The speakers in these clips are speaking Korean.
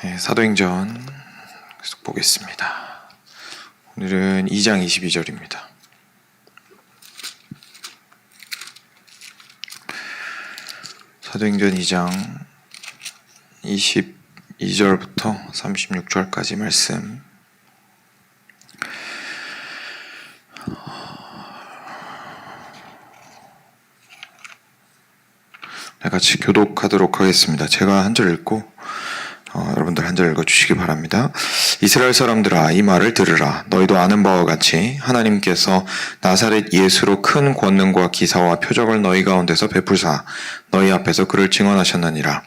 네, 사도행전 계속 보겠습니다. 오늘은 2장 22절입니다. 사도행전 2장 22절부터 36절까지 말씀. 같이 교독하도록 하겠습니다. 제가 한 절 읽고 여러분들 한 절 읽어주시기 바랍니다. 이스라엘 사람들아, 이 말을 들으라. 너희도 아는 바와 같이 하나님께서 나사렛 예수로 큰 권능과 기사와 표적을 너희 가운데서 베푸사 너희 앞에서 그를 증언하셨느니라.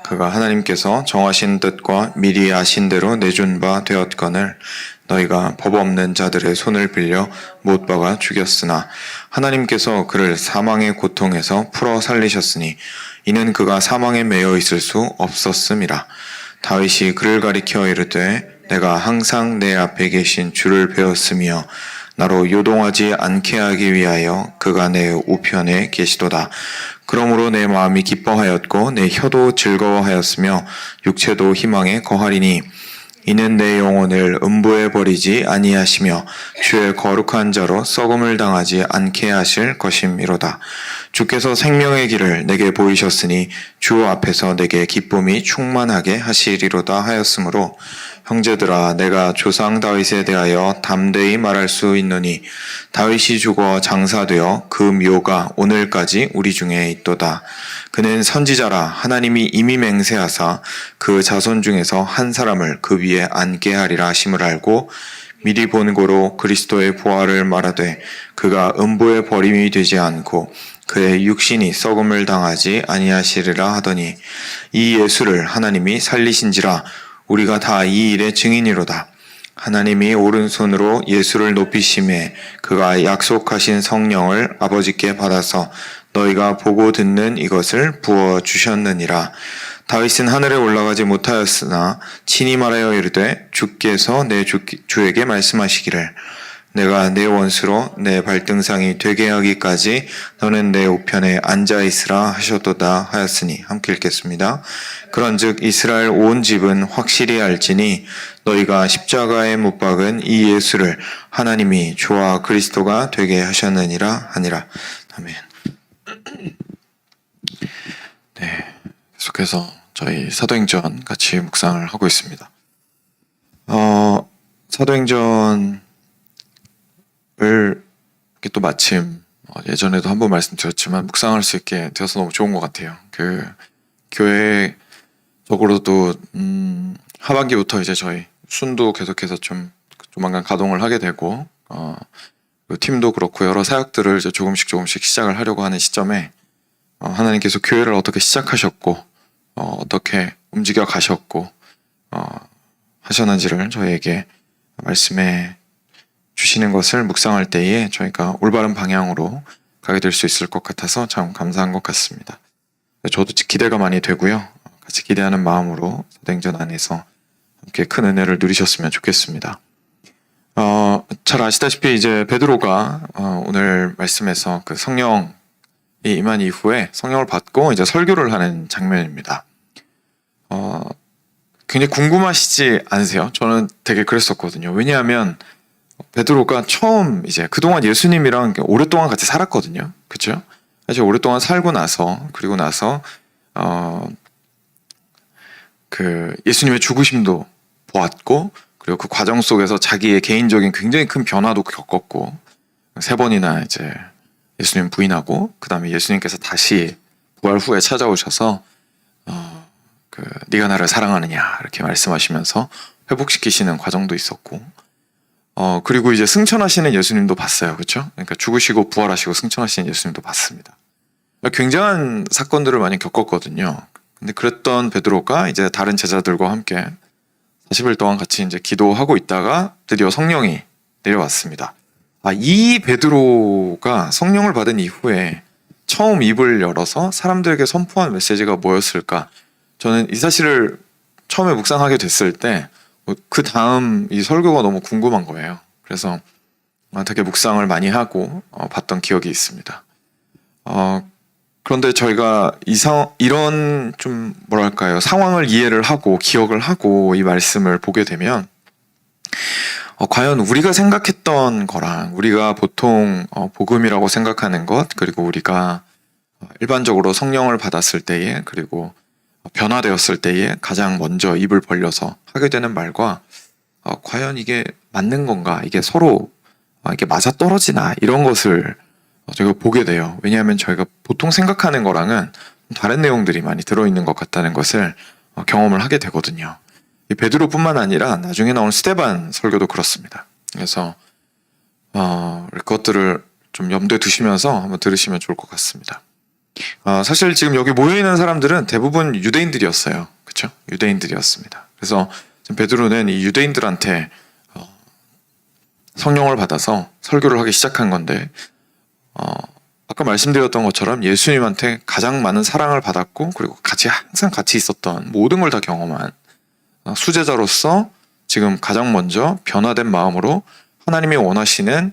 그가 하나님께서 정하신 뜻과 미리 아신 대로 내준 바 되었거늘 너희가 법 없는 자들의 손을 빌려 못 박아 죽였으나 하나님께서 그를 사망의 고통에서 풀어 살리셨으니 이는 그가 사망에 매여 있을 수 없었음이라. 다윗이 그를 가리켜 이르되 내가 항상 내 앞에 계신 주를 배웠으며 나로 요동하지 않게 하기 위하여 그가 내 우편에 계시도다. 그러므로 내 마음이 기뻐하였고 내 혀도 즐거워하였으며 육체도 희망에 거하리니 이는 내 영혼을 음부에 버리지 아니하시며 주의 거룩한 자로 썩음을 당하지 않게 하실 것임이로다. 주께서 생명의 길을 내게 보이셨으니 주 앞에서 내게 기쁨이 충만하게 하시리로다 하였으므로 형제들아, 내가 조상 다윗에 대하여 담대히 말할 수 있노니 다윗이 죽어 장사되어 그 묘가 오늘까지 우리 중에 있도다. 그는 선지자라. 하나님이 이미 맹세하사 그 자손 중에서 한 사람을 그 위에 앉게 하리라 하심을 알고 미리 본고로 그리스도의 부활을 말하되 그가 음부에 버림이 되지 않고 그의 육신이 썩음을 당하지 아니하시리라 하더니 이 예수를 하나님이 살리신지라. 우리가 다 이 일의 증인이로다. 하나님이 오른손으로 예수를 높이심에 그가 약속하신 성령을 아버지께 받아서 너희가 보고 듣는 이것을 부어주셨느니라. 다윗은 하늘에 올라가지 못하였으나 친히 말하여 이르되 주께서 내 주에게 말씀하시기를 내가 내 원수로 내 발등상이 되게 하기까지 너는 내 우편에 앉아있으라 하셨도다 하였으니. 함께 읽겠습니다. 그런즉 이스라엘 온 집은 확실히 알지니 너희가 십자가에 못 박은 이 예수를 하나님이 주와 그리스도가 되게 하셨느니라 하니라. 아멘. 네, 계속해서 저희 사도행전 같이 묵상을 하고 있습니다. 사도행전을 이렇게 또 마침 예전에도 한번 말씀드렸지만 묵상할 수 있게 되어서 너무 좋은 것 같아요. 그 교회적으로도 하반기부터 이제 저희 순도 계속해서 좀 조만간 가동을 하게 되고 팀도 그렇고 여러 사역들을 이제 조금씩 시작을 하려고 하는 시점에 하나님께서 교회를 어떻게 시작하셨고 어떻게 움직여 가셨고 하셨는지를 저희에게 말씀해 주시는 것을 묵상할 때에 저희가 올바른 방향으로 가게 될 수 있을 것 같아서 참 감사한 것 같습니다. 저도 기대가 많이 되고요. 같이 기대하는 마음으로 사도행전 안에서 함께 큰 은혜를 누리셨으면 좋겠습니다. 잘 아시다시피 이제 베드로가 오늘 말씀에서 그 성령이 임한 이후에 성령을 받고 이제 설교를 하는 장면입니다. 굉장히 궁금하시지 않으세요? 저는 되게 그랬었거든요. 왜냐하면 베드로가 처음 이제 그동안 예수님이랑 오랫동안 같이 살았거든요. 그렇죠? 사실 오랫동안 살고 나서 그리고 나서 그 예수님의 죽으심도 보았고 그리고 그 과정 속에서 자기의 개인적인 굉장히 큰 변화도 겪었고 3번이나 이제 예수님 부인하고 그 다음에 예수님께서 다시 부활 후에 찾아오셔서 네가 나를 사랑하느냐 이렇게 말씀하시면서 회복시키시는 과정도 있었고 그리고 이제 승천하시는 예수님도 봤어요. 그렇죠? 그러니까 죽으시고 부활하시고 승천하시는 예수님도 봤습니다. 굉장한 사건들을 많이 겪었거든요. 근데 그랬던 베드로가 이제 다른 제자들과 함께 40일 동안 같이 이제 기도하고 있다가 드디어 성령이 내려왔습니다. 이 베드로가 성령을 받은 이후에 처음 입을 열어서 사람들에게 선포한 메시지가 뭐였을까? 저는 이 사실을 처음에 묵상하게 됐을 때 그 다음 이 설교가 너무 궁금한 거예요. 그래서 되게 묵상을 많이 하고 봤던 기억이 있습니다. 그런데 저희가 이런 좀 뭐랄까요, 상황을 이해를 하고 기억을 하고 이 말씀을 보게 되면 과연 우리가 생각했던 거랑 우리가 보통 복음이라고 생각하는 것, 그리고 우리가 일반적으로 성령을 받았을 때에, 그리고 변화되었을 때에 가장 먼저 입을 벌려서 하게 되는 말과 과연 이게 맞는 건가, 이게 서로 이게 맞아 떨어지나, 이런 것을 저희가 보게 돼요. 왜냐하면 저희가 보통 생각하는 거랑은 다른 내용들이 많이 들어있는 것 같다는 것을 경험을 하게 되거든요. 이 베드로뿐만 아니라 나중에 나온 스데반 설교도 그렇습니다. 그래서 그것들을 좀 염두에 두시면서 한번 들으시면 좋을 것 같습니다. 사실 지금 여기 모여있는 사람들은 대부분 유대인들이었어요. 그렇죠? 유대인들이었습니다. 그래서 지금 베드로는 이 유대인들한테 성령을 받아서 설교를 하기 시작한 건데, 아까 말씀드렸던 것처럼 예수님한테 가장 많은 사랑을 받았고, 그리고 항상 같이 있었던, 모든 걸 다 경험한 수제자로서 지금 가장 먼저 변화된 마음으로 하나님이 원하시는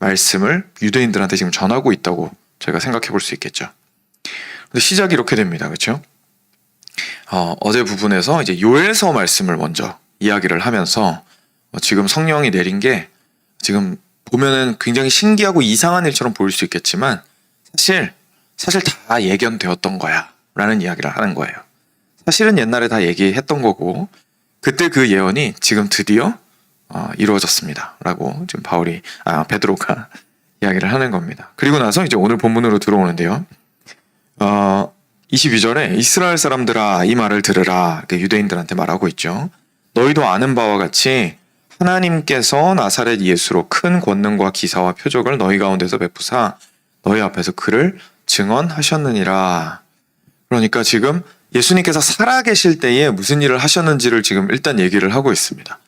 말씀을 유대인들한테 지금 전하고 있다고 저희가 생각해 볼 수 있겠죠. 근데 시작이 이렇게 됩니다. 그렇죠? 어제 부분에서 이제 요엘서 말씀을 먼저 이야기를 하면서 지금 성령이 내린 게 지금 보면은 굉장히 신기하고 이상한 일처럼 보일 수 있겠지만 사실 다 예견되었던 거야 라는 이야기를 하는 거예요. 사실은 옛날에 다 얘기했던 거고, 그때 그 예언이 지금 드디어 이루어졌습니다 라고 지금 베드로가 이야기를 하는 겁니다. 그리고 나서 이제 오늘 본문으로 들어오는데요. 22절에 이스라엘 사람들아 이 말을 들으라, 유대인들한테 말하고 있죠. 너희도 아는 바와 같이 하나님께서 나사렛 예수로 큰 권능과 기사와 표적을 너희 가운데서 베푸사 너희 앞에서 그를 증언하셨느니라. 그러니까 지금 예수님께서 살아계실 때에 무슨 일을 하셨는지를 지금 일단 얘기를 하고 있습니다.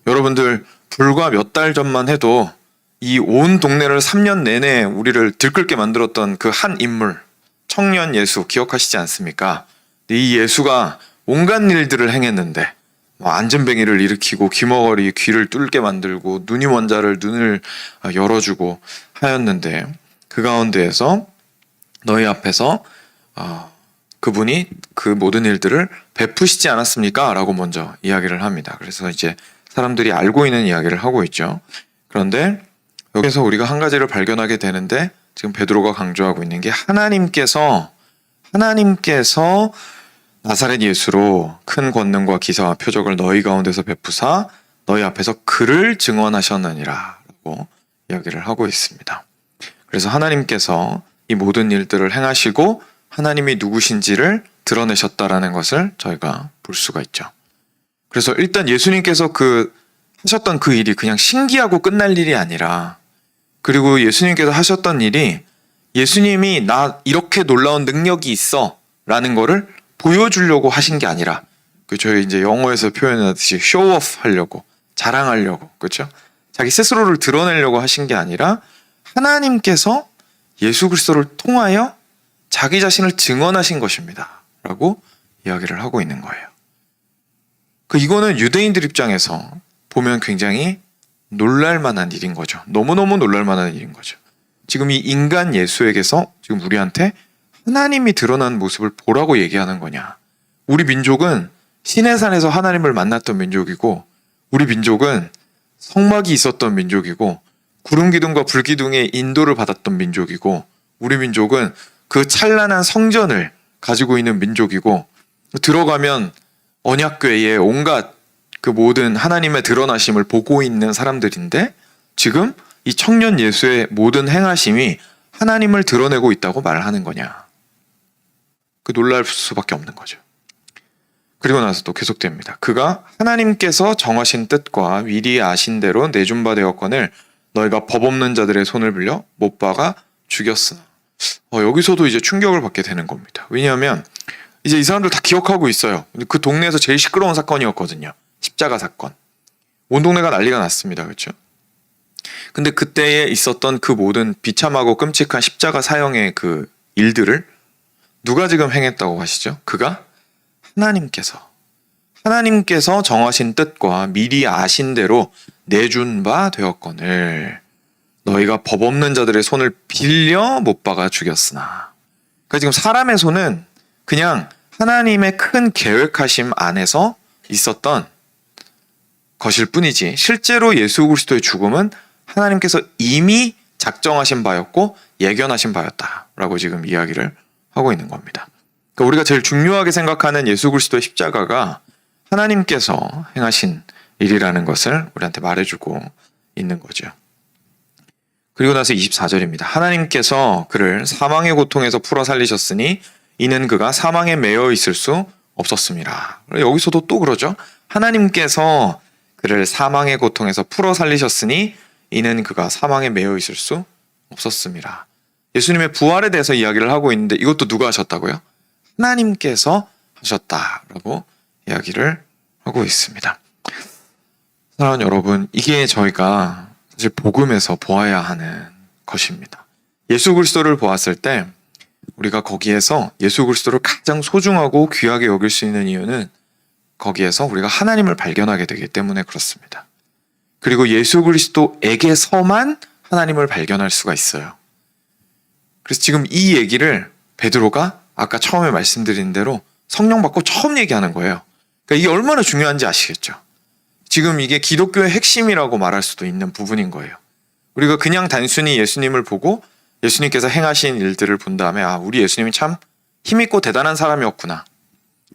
여러분들 불과 몇 달 전만 해도 이 온 동네를 3년 내내 우리를 들끓게 만들었던 그 한 인물, 청년 예수 기억하시지 않습니까? 이 예수가 온갖 일들을 행했는데 안전뱅이를 일으키고 귀머거리 귀를 뚫게 만들고 눈이 먼 자를 눈을 열어주고 하였는데, 그 가운데에서 너희 앞에서 그분이 그 모든 일들을 베푸시지 않았습니까? 라고 먼저 이야기를 합니다. 그래서 이제 사람들이 알고 있는 이야기를 하고 있죠. 그런데 여기서 우리가 한 가지를 발견하게 되는데, 지금 베드로가 강조하고 있는 게 하나님께서 나사렛 예수로 큰 권능과 기사와 표적을 너희 가운데서 베푸사 너희 앞에서 그를 증언하셨느니라 라고 이야기를 하고 있습니다. 그래서 하나님께서 이 모든 일들을 행하시고 하나님이 누구신지를 드러내셨다라는 것을 저희가 볼 수가 있죠. 그래서 일단 예수님께서 하셨던 그 일이 그냥 신기하고 끝날 일이 아니라, 그리고 예수님께서 하셨던 일이 예수님이 나 이렇게 놀라운 능력이 있어 라는 거를 보여주려고 하신 게 아니라, 저희 이제 영어에서 표현하듯이 쇼오프 하려고, 자랑하려고, 그렇죠? 자기 스스로를 드러내려고 하신 게 아니라 하나님께서 예수 그리스도를 통하여 자기 자신을 증언하신 것입니다 라고 이야기를 하고 있는 거예요. 이거는 유대인들 입장에서 보면 굉장히 놀랄만한 일인 거죠. 너무너무 놀랄만한 일인 거죠. 지금 이 인간 예수에게서 지금 우리한테 하나님이 드러난 모습을 보라고 얘기하는 거냐. 우리 민족은 시내산에서 하나님을 만났던 민족이고, 우리 민족은 성막이 있었던 민족이고, 구름기둥과 불기둥의 인도를 받았던 민족이고, 우리 민족은 그 찬란한 성전을 가지고 있는 민족이고, 들어가면 언약궤에 온갖 그 모든 하나님의 드러나심을 보고 있는 사람들인데, 지금 이 청년 예수의 모든 행하심이 하나님을 드러내고 있다고 말하는 거냐. 놀랄 수밖에 없는 거죠. 그리고 나서 또 계속됩니다. 그가 하나님께서 정하신 뜻과 미리 아신 대로 내준 바 되었거늘 너희가 법 없는 자들의 손을 빌려 못 박아 죽였으나. 여기서도 이제 충격을 받게 되는 겁니다. 왜냐하면 이제 이 사람들 다 기억하고 있어요. 그 동네에서 제일 시끄러운 사건이었거든요. 십자가 사건. 온 동네가 난리가 났습니다. 그렇죠? 근데 그때에 있었던 그 모든 비참하고 끔찍한 십자가 사형의 그 일들을 누가 지금 행했다고 하시죠? 그가 하나님께서 정하신 뜻과 미리 아신 대로 내준 바 되었거늘 너희가 법 없는 자들의 손을 빌려 못 박아 죽였으나. 그러니까 지금 사람의 손은 그냥 하나님의 큰 계획하심 안에서 있었던 것일 뿐이지 실제로 예수 그리스도의 죽음은 하나님께서 이미 작정하신 바였고 예견하신 바였다라고 지금 이야기를 하고 있는 겁니다. 그러니까 우리가 제일 중요하게 생각하는 예수 그리스도의 십자가가 하나님께서 행하신 일이라는 것을 우리한테 말해주고 있는 거죠. 그리고 나서 24절입니다. 하나님께서 그를 사망의 고통에서 풀어 살리셨으니 이는 그가 사망에 매여 있을 수 없었습니다. 여기서도 또 그러죠. 하나님께서 그를 사망의 고통에서 풀어 살리셨으니 이는 그가 사망에 매여 있을 수 없었습니다. 예수님의 부활에 대해서 이야기를 하고 있는데 이것도 누가 하셨다고요? 하나님께서 하셨다라고 이야기를 하고 있습니다. 사랑하는 여러분, 이게 저희가 사실 복음에서 보아야 하는 것입니다. 예수 그리스도를 보았을 때 우리가 거기에서 예수 그리스도를 가장 소중하고 귀하게 여길 수 있는 이유는 거기에서 우리가 하나님을 발견하게 되기 때문에 그렇습니다. 그리고 예수 그리스도에게서만 하나님을 발견할 수가 있어요. 그래서 지금 이 얘기를 베드로가 아까 처음에 말씀드린 대로 성령 받고 처음 얘기하는 거예요. 그러니까 이게 얼마나 중요한지 아시겠죠? 지금 이게 기독교의 핵심이라고 말할 수도 있는 부분인 거예요. 우리가 그냥 단순히 예수님을 보고 예수님께서 행하신 일들을 본 다음에 우리 예수님이 참 힘있고 대단한 사람이었구나.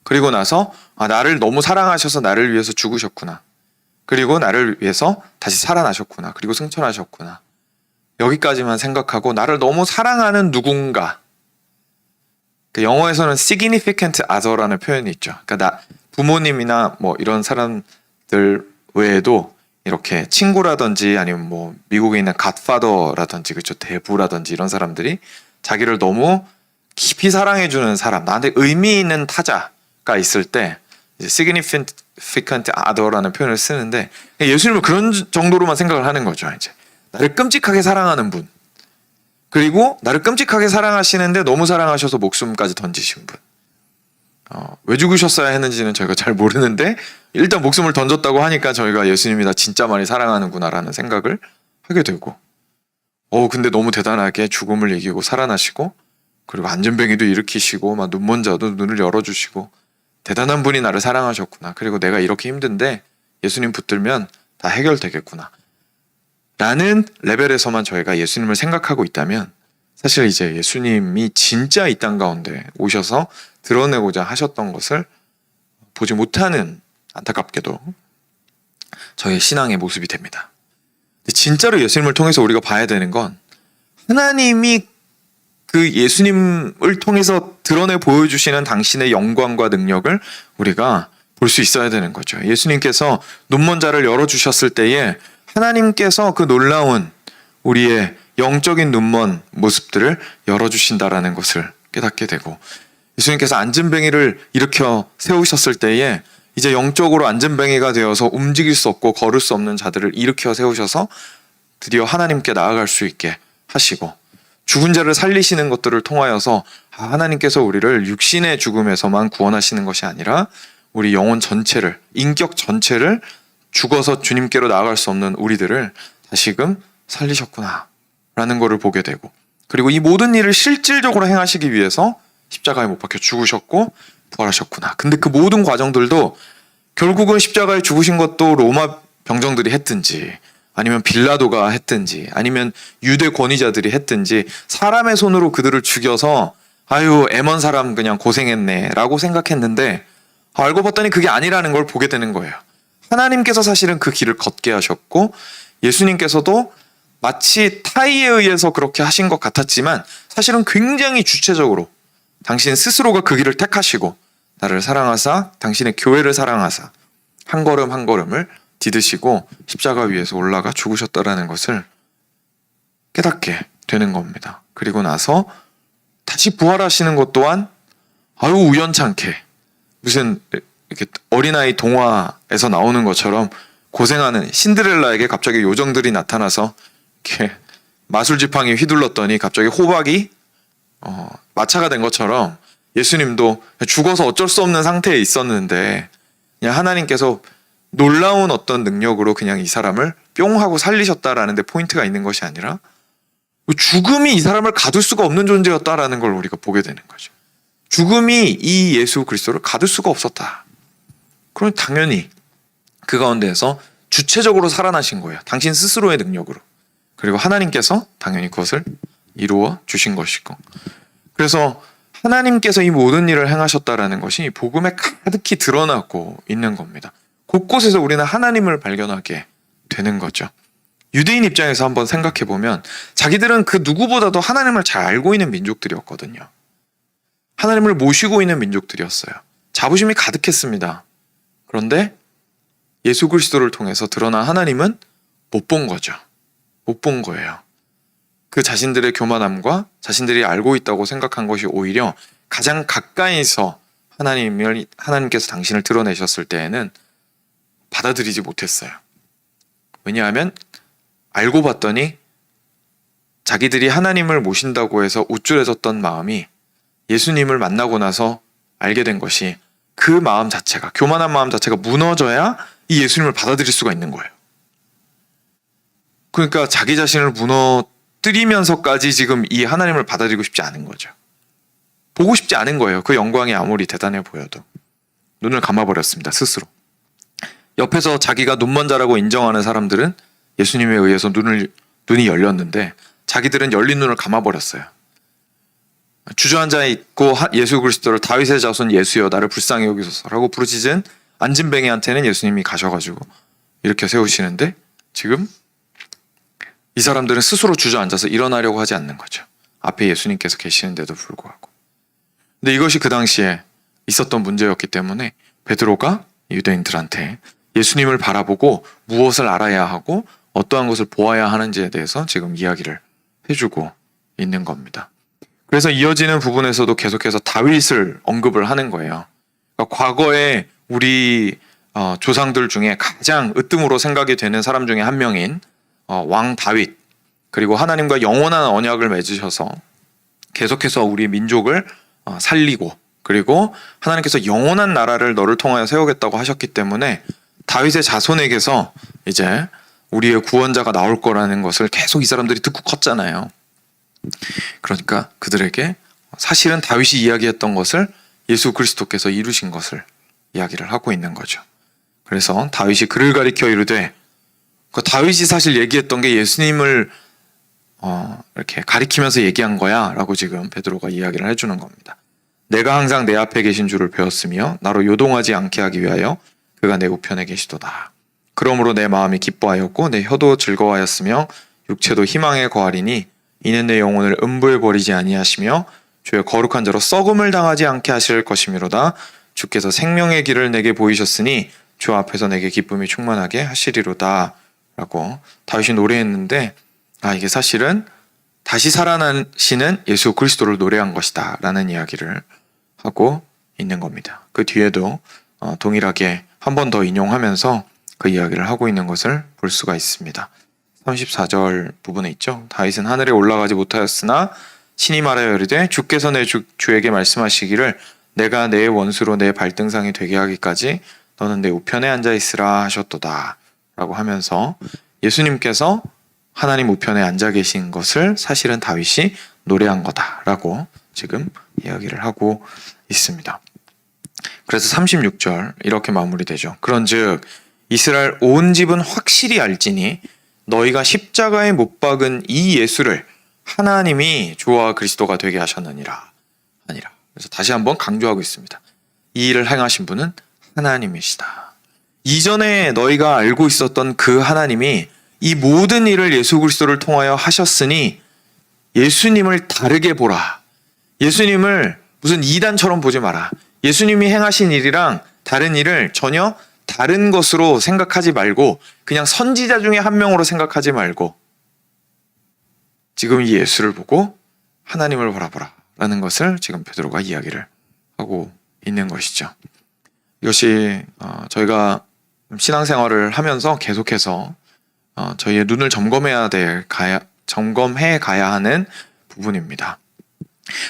그리고 나서 나를 너무 사랑하셔서 나를 위해서 죽으셨구나. 그리고 나를 위해서 다시 살아나셨구나. 그리고 승천하셨구나. 여기까지만 생각하고 나를 너무 사랑하는 누군가. 영어에서는 significant other라는 표현이 있죠. 그러니까 부모님이나 뭐 이런 사람들 외에도 이렇게 친구라든지 아니면 뭐 미국에 있는 갓파더라든지 그렇죠. 대부라든지 이런 사람들이 자기를 너무 깊이 사랑해주는 사람, 나한테 의미 있는 타자가 있을 때 이제 significant other라는 표현을 쓰는데 예수님은 그런 정도로만 생각을 하는 거죠. 이제 나를 끔찍하게 사랑하는 분, 그리고 나를 끔찍하게 사랑하시는데 너무 사랑하셔서 목숨까지 던지신 분. 왜 죽으셨어야 했는지는 저희가 잘 모르는데 일단 목숨을 던졌다고 하니까 저희가 예수님이 나 진짜 많이 사랑하는구나라는 생각을 하게 되고 근데 너무 대단하게 죽음을 이기고 살아나시고 그리고 안전뱅이도 일으키시고 막 눈먼 자도 눈을 열어주시고 대단한 분이 나를 사랑하셨구나. 그리고 내가 이렇게 힘든데 예수님 붙들면 다 해결되겠구나 라는 레벨에서만 저희가 예수님을 생각하고 있다면 사실 이제 예수님이 진짜 이 땅 가운데 오셔서 드러내고자 하셨던 것을 보지 못하는 안타깝게도 저의 신앙의 모습이 됩니다. 진짜로 예수님을 통해서 우리가 봐야 되는 건 하나님이 그 예수님을 통해서 드러내 보여주시는 당신의 영광과 능력을 우리가 볼 수 있어야 되는 거죠. 예수님께서 눈먼 자를 열어주셨을 때에 하나님께서 그 놀라운 우리의 영적인 눈먼 모습들을 열어주신다라는 것을 깨닫게 되고 예수님께서 안전뱅이를 일으켜 세우셨을 때에 이제 영적으로 안전뱅이가 되어서 움직일 수 없고 걸을 수 없는 자들을 일으켜 세우셔서 드디어 하나님께 나아갈 수 있게 하시고 죽은 자를 살리시는 것들을 통하여서 하나님께서 우리를 육신의 죽음에서만 구원하시는 것이 아니라 우리 영혼 전체를, 인격 전체를 죽어서 주님께로 나아갈 수 없는 우리들을 다시금 살리셨구나 라는 것을 보게 되고 그리고 이 모든 일을 실질적으로 행하시기 위해서 십자가에 못 박혀 죽으셨고 부활하셨구나. 근데 그 모든 과정들도 결국은 십자가에 죽으신 것도 로마 병정들이 했든지 아니면 빌라도가 했든지 아니면 유대 권위자들이 했든지 사람의 손으로 그들을 죽여서 애먼 사람 그냥 고생했네 라고 생각했는데 알고 봤더니 그게 아니라는 걸 보게 되는 거예요. 하나님께서 사실은 그 길을 걷게 하셨고 예수님께서도 마치 타의에 의해서 그렇게 하신 것 같았지만 사실은 굉장히 주체적으로 당신 스스로가 그 길을 택하시고 나를 사랑하사 당신의 교회를 사랑하사 한 걸음 한 걸음을 디드시고 십자가 위에서 올라가 죽으셨다라는 것을 깨닫게 되는 겁니다. 그리고 나서 다시 부활하시는 것 또한 우연찮게 무슨 이렇게 어린아이 동화에서 나오는 것처럼 고생하는 신데렐라에게 갑자기 요정들이 나타나서 이렇게 마술 지팡이 휘둘렀더니 갑자기 호박이 마차가 된 것처럼 예수님도 죽어서 어쩔 수 없는 상태에 있었는데 그냥 하나님께서 놀라운 어떤 능력으로 그냥 이 사람을 뿅 하고 살리셨다라는 데 포인트가 있는 것이 아니라 죽음이 이 사람을 가둘 수가 없는 존재였다라는 걸 우리가 보게 되는 거죠. 죽음이 이 예수 그리스도를 가둘 수가 없었다. 그럼 당연히 그 가운데에서 주체적으로 살아나신 거예요. 당신 스스로의 능력으로. 그리고 하나님께서 당연히 그것을 이루어 주신 것이고. 그래서 하나님께서 이 모든 일을 행하셨다라는 것이 복음에 가득히 드러나고 있는 겁니다. 곳곳에서 우리는 하나님을 발견하게 되는 거죠. 유대인 입장에서 한번 생각해 보면 자기들은 그 누구보다도 하나님을 잘 알고 있는 민족들이었거든요. 하나님을 모시고 있는 민족들이었어요. 자부심이 가득했습니다. 그런데 예수 그리스도를 통해서 드러난 하나님은 못 본 거죠. 못 본 거예요. 그 자신들의 교만함과 자신들이 알고 있다고 생각한 것이 오히려 가장 가까이서 하나님께서 당신을 드러내셨을 때에는 받아들이지 못했어요. 왜냐하면 알고 봤더니 자기들이 하나님을 모신다고 해서 우쭐해졌던 마음이 예수님을 만나고 나서 알게 된 것이 그 마음 자체가, 교만한 마음 자체가 무너져야 이 예수님을 받아들일 수가 있는 거예요. 그러니까 자기 자신을 무너뜨리면서까지 지금 이 하나님을 받아들이고 싶지 않은 거죠. 보고 싶지 않은 거예요. 그 영광이 아무리 대단해 보여도. 눈을 감아버렸습니다. 스스로. 옆에서 자기가 눈먼 자라고 인정하는 사람들은 예수님에 의해서 눈이 열렸는데 자기들은 열린 눈을 감아버렸어요. 주저앉아 있고 예수 그리스도를 다윗의 자손 예수여 나를 불쌍히 여기소서라고 부르짖은 안진뱅이한테는 예수님이 가셔가지고 이렇게 세우시는데 지금 이 사람들은 스스로 주저앉아서 일어나려고 하지 않는 거죠. 앞에 예수님께서 계시는데도 불구하고. 근데 이것이 그 당시에 있었던 문제였기 때문에 베드로가 유대인들한테 예수님을 바라보고 무엇을 알아야 하고 어떠한 것을 보아야 하는지에 대해서 지금 이야기를 해주고 있는 겁니다. 그래서 이어지는 부분에서도 계속해서 다윗을 언급을 하는 거예요. 그러니까 과거에 우리 조상들 중에 가장 으뜸으로 생각이 되는 사람 중에 한 명인 왕 다윗, 그리고 하나님과 영원한 언약을 맺으셔서 계속해서 우리 민족을 살리고, 그리고 하나님께서 영원한 나라를 너를 통하여 세우겠다고 하셨기 때문에 다윗의 자손에게서 이제 우리의 구원자가 나올 거라는 것을 계속 이 사람들이 듣고 컸잖아요. 그러니까 그들에게 사실은 다윗이 이야기했던 것을 예수 그리스도께서 이루신 것을 이야기를 하고 있는 거죠. 그래서 다윗이 그를 가리켜 이르되, 그 다윗이 사실 얘기했던 게 예수님을 이렇게 가리키면서 얘기한 거야 라고 지금 베드로가 이야기를 해주는 겁니다. 내가 항상 내 앞에 계신 줄을 배웠으며 나로 요동하지 않게 하기 위하여 그가 내 우편에 계시도다. 그러므로 내 마음이 기뻐하였고 내 혀도 즐거워하였으며 육체도 희망에 거하리니 이는 내 영혼을 음부에 버리지 아니하시며 주의 거룩한 자로 썩음을 당하지 않게 하실 것이미로다. 주께서 생명의 길을 내게 보이셨으니 주 앞에서 내게 기쁨이 충만하게 하시리로다 라고 다윗이 노래했는데, 이게 사실은 다시 살아나시는 예수 그리스도를 노래한 것이다 라는 이야기를 하고 있는 겁니다. 그 뒤에도 동일하게 한 번 더 인용하면서 그 이야기를 하고 있는 것을 볼 수가 있습니다. 34절 부분에 있죠. 다윗은 하늘에 올라가지 못하였으나 신이 말하여 이르되 주께서 내 주에게 말씀하시기를 내가 내 원수로 내 발등상이 되게 하기까지 너는 내 우편에 앉아 있으라 하셨도다 라고 하면서 예수님께서 하나님 우편에 앉아 계신 것을 사실은 다윗이 노래한 거다라고 지금 이야기를 하고 있습니다. 그래서 36절 이렇게 마무리되죠. 그런즉 이스라엘 온 집은 확실히 알지니 너희가 십자가에 못 박은 이 예수를 하나님이 주와 그리스도가 되게 하셨느니라 아니라. 그래서 다시 한번 강조하고 있습니다. 이 일을 행하신 분은 하나님이시다. 이전에 너희가 알고 있었던 그 하나님이 이 모든 일을 예수 그리스도를 통하여 하셨으니 예수님을 다르게 보라. 예수님을 무슨 이단처럼 보지 마라. 예수님이 행하신 일이랑 다른 일을 전혀 다른 것으로 생각하지 말고 그냥 선지자 중에 한 명으로 생각하지 말고 지금 이 예수를 보고 하나님을 바라보라 라는 것을 지금 베드로가 이야기를 하고 있는 것이죠. 이것이 저희가 신앙생활을 하면서 계속해서 저희의 눈을 점검해 가야 하는 부분입니다.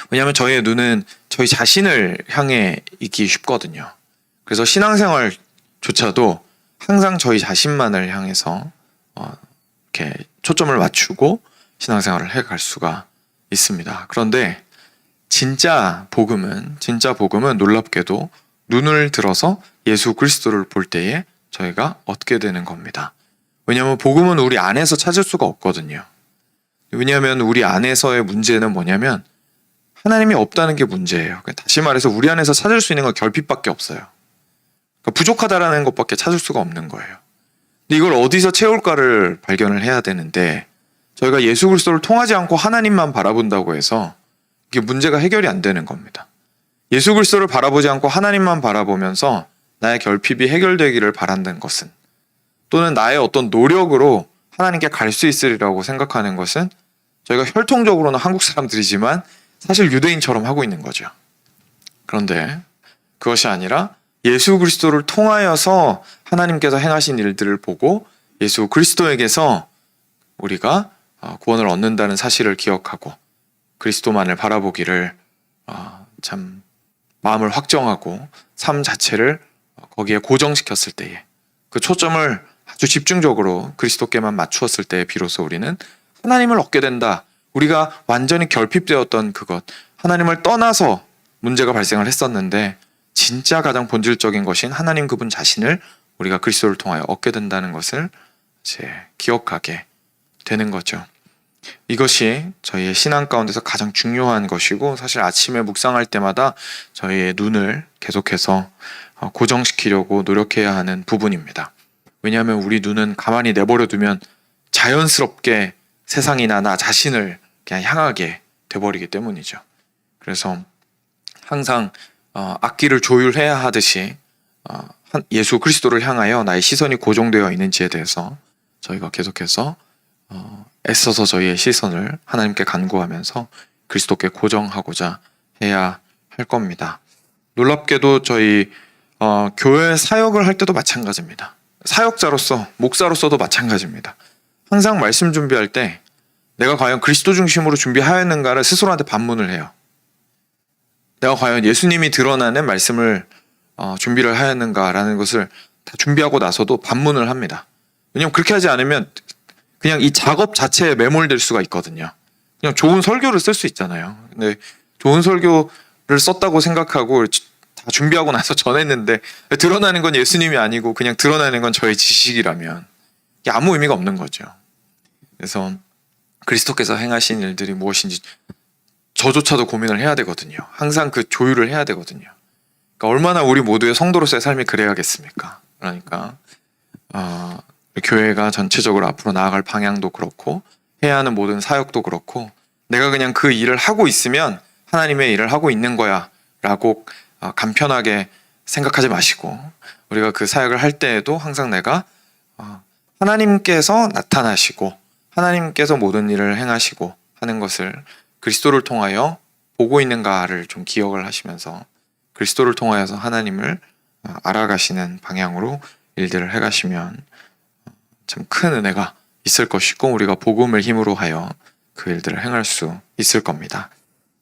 왜냐하면 저희의 눈은 저희 자신을 향해 있기 쉽거든요. 그래서 신앙생활조차도 항상 저희 자신만을 향해서 이렇게 초점을 맞추고 신앙생활을 해갈 수가 있습니다. 그런데 진짜 복음은 놀랍게도 눈을 들어서 예수 그리스도를 볼 때에 저희가 얻게 되는 겁니다. 왜냐하면 복음은 우리 안에서 찾을 수가 없거든요. 왜냐하면 우리 안에서의 문제는 뭐냐면 하나님이 없다는 게 문제예요. 다시 말해서 우리 안에서 찾을 수 있는 건 결핍밖에 없어요. 그러니까 부족하다라는 것밖에 찾을 수가 없는 거예요. 근데 이걸 어디서 채울까를 발견을 해야 되는데 저희가 예수 그리스도를 통하지 않고 하나님만 바라본다고 해서 이게 문제가 해결이 안 되는 겁니다. 예수 그리스도를 바라보지 않고 하나님만 바라보면서 나의 결핍이 해결되기를 바란다는 것은, 또는 나의 어떤 노력으로 하나님께 갈 수 있으리라고 생각하는 것은 저희가 혈통적으로는 한국 사람들이지만 사실 유대인처럼 하고 있는 거죠. 그런데 그것이 아니라 예수 그리스도를 통하여서 하나님께서 행하신 일들을 보고 예수 그리스도에게서 우리가 구원을 얻는다는 사실을 기억하고 그리스도만을 바라보기를 참 마음을 확정하고 삶 자체를 거기에 고정시켰을 때에, 그 초점을 아주 집중적으로 그리스도께만 맞추었을 때에 비로소 우리는 하나님을 얻게 된다. 우리가 완전히 결핍되었던 그것, 하나님을 떠나서 문제가 발생을 했었는데 진짜 가장 본질적인 것인 하나님 그분 자신을 우리가 그리스도를 통하여 얻게 된다는 것을 이제 기억하게 되는 거죠. 이것이 저희의 신앙 가운데서 가장 중요한 것이고, 사실 아침에 묵상할 때마다 저희의 눈을 계속해서 고정시키려고 노력해야 하는 부분입니다. 왜냐하면 우리 눈은 가만히 내버려 두면 자연스럽게 세상이나 나 자신을 그냥 향하게 돼버리기 때문이죠. 그래서 항상 악기를 조율해야 하듯이 예수 그리스도를 향하여 나의 시선이 고정되어 있는지에 대해서 저희가 계속해서 애써서 저희의 시선을 하나님께 간구하면서 그리스도께 고정하고자 해야 할 겁니다. 놀랍게도 저희 교회 사역을 할 때도 마찬가지입니다. 사역자로서, 목사로서도 마찬가지입니다. 항상 말씀 준비할 때 내가 과연 그리스도 중심으로 준비하였는가를 스스로한테 반문을 해요. 내가 과연 예수님이 드러나는 말씀을 준비를 하였는가라는 것을 다 준비하고 나서도 반문을 합니다. 왜냐하면 그렇게 하지 않으면 그냥 이 작업 자체에 매몰될 수가 있거든요. 그냥 좋은 설교를 쓸 수 있잖아요. 근데 좋은 설교를 썼다고 생각하고 다 준비하고 나서 전했는데 드러나는 건 예수님이 아니고 그냥 드러나는 건 저의 지식이라면 이게 아무 의미가 없는 거죠. 그래서 그리스도께서 행하신 일들이 무엇인지 저조차도 고민을 해야 되거든요. 항상 그 조율을 해야 되거든요. 그러니까 얼마나 우리 모두의 성도로서의 삶이 그래야겠습니까? 그러니까 교회가 전체적으로 앞으로 나아갈 방향도 그렇고 해야 하는 모든 사역도 그렇고 내가 그냥 그 일을 하고 있으면 하나님의 일을 하고 있는 거야 라고 간편하게 생각하지 마시고, 우리가 그 사역을 할 때에도 항상 내가 하나님께서 나타나시고 하나님께서 모든 일을 행하시고 하는 것을 그리스도를 통하여 보고 있는가를 좀 기억을 하시면서 그리스도를 통하여서 하나님을 알아가시는 방향으로 일들을 해가시면 참 큰 은혜가 있을 것이고 우리가 복음을 힘으로 하여 그 일들을 행할 수 있을 겁니다.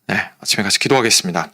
네, 아침에 같이 기도하겠습니다.